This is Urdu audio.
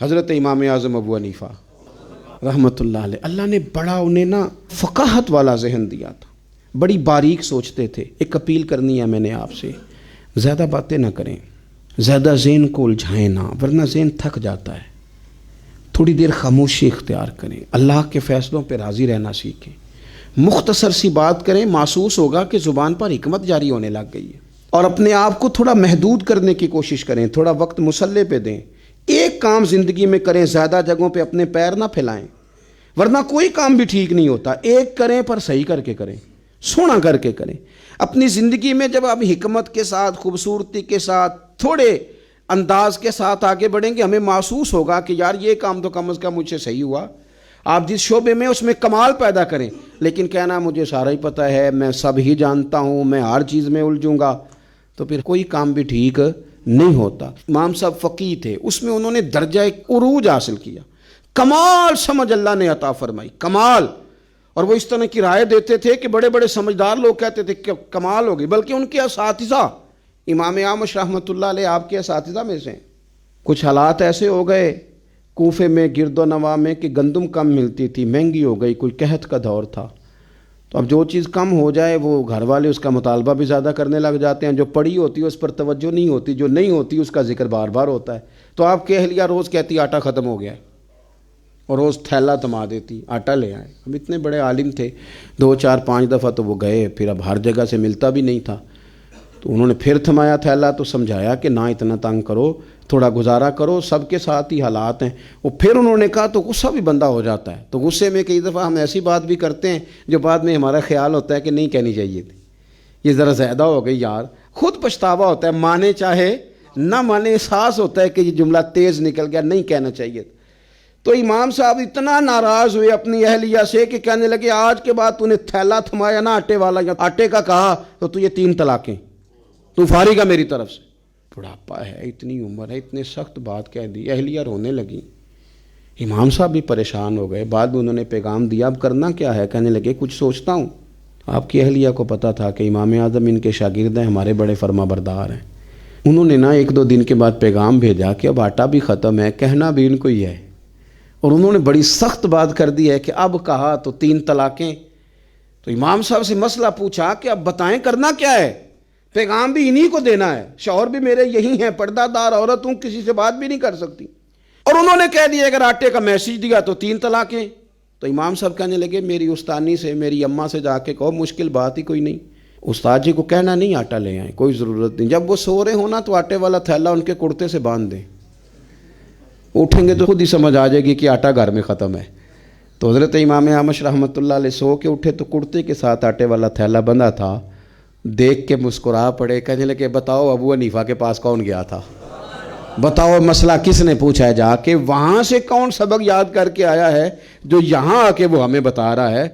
حضرت امام اعظم ابو حنیفہ رحمۃ اللہ علیہ، اللہ نے بڑا انہیں نا فقاہت والا ذہن دیا تھا، بڑی باریک سوچتے تھے۔ ایک اپیل کرنی ہے میں نے آپ سے، زیادہ باتیں نہ کریں، زیادہ ذہن کو الجھائیں نہ، ورنہ ذہن تھک جاتا ہے۔ تھوڑی دیر خاموشی اختیار کریں، اللہ کے فیصلوں پہ راضی رہنا سیکھیں، مختصر سی بات کریں، محسوس ہوگا کہ زبان پر حکمت جاری ہونے لگ گئی ہے۔ اور اپنے آپ کو تھوڑا محدود کرنے کی کوشش کریں، تھوڑا وقت مصلے پہ دیں، ایک کام زندگی میں کریں، زیادہ جگہوں پہ اپنے پیر نہ پھیلائیں، ورنہ کوئی کام بھی ٹھیک نہیں ہوتا۔ ایک کریں پر صحیح کر کے کریں، سونا کر کے کریں۔ اپنی زندگی میں جب آپ حکمت کے ساتھ، خوبصورتی کے ساتھ، تھوڑے انداز کے ساتھ آگے بڑھیں گے، ہمیں محسوس ہوگا کہ یار یہ کام تو کم از کم مجھ سے صحیح ہوا۔ آپ جس شعبے میں اس میں کمال پیدا کریں، لیکن کہنا مجھے سارا ہی پتہ ہے، میں سب ہی جانتا ہوں، میں ہر چیز میں الجھوں گا، تو پھر کوئی کام بھی ٹھیک نہیں ہوتا۔ امام صاحب فقیہ تھے، اس میں انہوں نے درجہ عروج حاصل کیا، کمال سمجھ اللہ نے عطا فرمائی، کمال۔ اور وہ اس طرح کی رائے دیتے تھے کہ بڑے بڑے سمجھدار لوگ کہتے تھے کہ کمال ہوگی، بلکہ ان کے اساتذہ امام اعمش رحمۃ اللہ علیہ آپ کے اساتذہ میں سے ہیں۔ کچھ حالات ایسے ہو گئے کوفے میں، گرد و نواح میں، کہ گندم کم ملتی تھی، مہنگی ہو گئی، کوئی قحط کا دور تھا، تو اب جو چیز کم ہو جائے وہ گھر والے اس کا مطالبہ بھی زیادہ کرنے لگ جاتے ہیں، جو پڑی ہوتی ہے اس پر توجہ نہیں ہوتی، جو نہیں ہوتی اس کا ذکر بار بار ہوتا ہے۔ تو آپ کی اہلیہ روز کہتی آٹا ختم ہو گیا ہے، اور روز تھیلا تھما دیتی آٹا لے آئے۔ اب اتنے بڑے عالم تھے، 2 4 5 دفعہ تو وہ گئے، پھر اب ہر جگہ سے ملتا بھی نہیں تھا، تو انہوں نے پھر تھمایا تھیلا، تو سمجھایا کہ نہ اتنا تنگ کرو، تھوڑا گزارا کرو، سب کے ساتھ ہی حالات ہیں۔ وہ پھر انہوں نے کہا تو غصہ بھی بندہ ہو جاتا ہے، تو غصے میں کئی دفعہ ہم ایسی بات بھی کرتے ہیں جو بعد میں ہمارا خیال ہوتا ہے کہ نہیں کہنی چاہیے تھی، یہ ذرا زیادہ ہو گئی یار، خود پچھتاوا ہوتا ہے، مانے چاہے نہ مانے، احساس ہوتا ہے کہ یہ جملہ تیز نکل گیا، نہیں کہنا چاہیے۔ تو امام صاحب اتنا ناراض ہوئے اپنی اہلیہ سے کہ کہنے لگے آج کے بعد تو نے تھیلا تھمایا نا آٹے والا یا آٹے کا کہا تو تجھے 3 طلاقیں، تو فارغ ہے میری طرف سے۔ بڑھاپا ہے، اتنی عمر ہے، اتنے سخت بات کہہ دی، اہلیہ رونے لگی، امام صاحب بھی پریشان ہو گئے۔ بعد میں انہوں نے پیغام دیا اب کرنا کیا ہے، کہنے لگے کچھ سوچتا ہوں۔ آپ کی اہلیہ کو پتہ تھا کہ امام اعظم ان کے شاگرد ہیں، ہمارے بڑے فرما بردار ہیں۔ انہوں نے نا 1 2 دن کے بعد پیغام بھیجا کہ اب آٹا بھی ختم ہے، کہنا بھی ان کو ہی ہے، اور انہوں نے بڑی سخت بات کر دی ہے کہ اب کہا تو 3 طلاقیں۔ تو امام صاحب سے مسئلہ پوچھا کہ اب بتائیں کرنا کیا ہے، پیغام بھی انہی کو دینا ہے، شوہر بھی میرے یہی ہیں، پردہ دار عورت ہوں، کسی سے بات بھی نہیں کر سکتی، اور انہوں نے کہہ دیا اگر آٹے کا میسج دیا تو 3 طلاقیں۔ تو امام صاحب کہنے لگے میری استانی سے، میری اماں سے جا کے کہو، مشکل بات ہی کوئی نہیں، استاد جی کو کہنا نہیں آٹا لے آئیں، کوئی ضرورت نہیں، جب وہ سو رہے ہونا تو آٹے والا تھیلا ان کے کرتے سے باندھ دیں، اٹھیں گے تو خود ہی سمجھ آ جائے گی کہ آٹا گھر میں ختم ہے۔ تو حضرت امام اعمش رحمۃ اللہ علیہ سو کے اٹھے تو کرتے کے ساتھ آٹے والا تھیلا بندھا تھا، دیکھ کے مسکرا پڑے، کہنے لگے بتاؤ ابو حنیفہ کے پاس کون گیا تھا، بتاؤ مسئلہ کس نے پوچھا ہے جا کے، وہاں سے کون سبق یاد کر کے آیا ہے جو یہاں آ کے وہ ہمیں بتا رہا ہے۔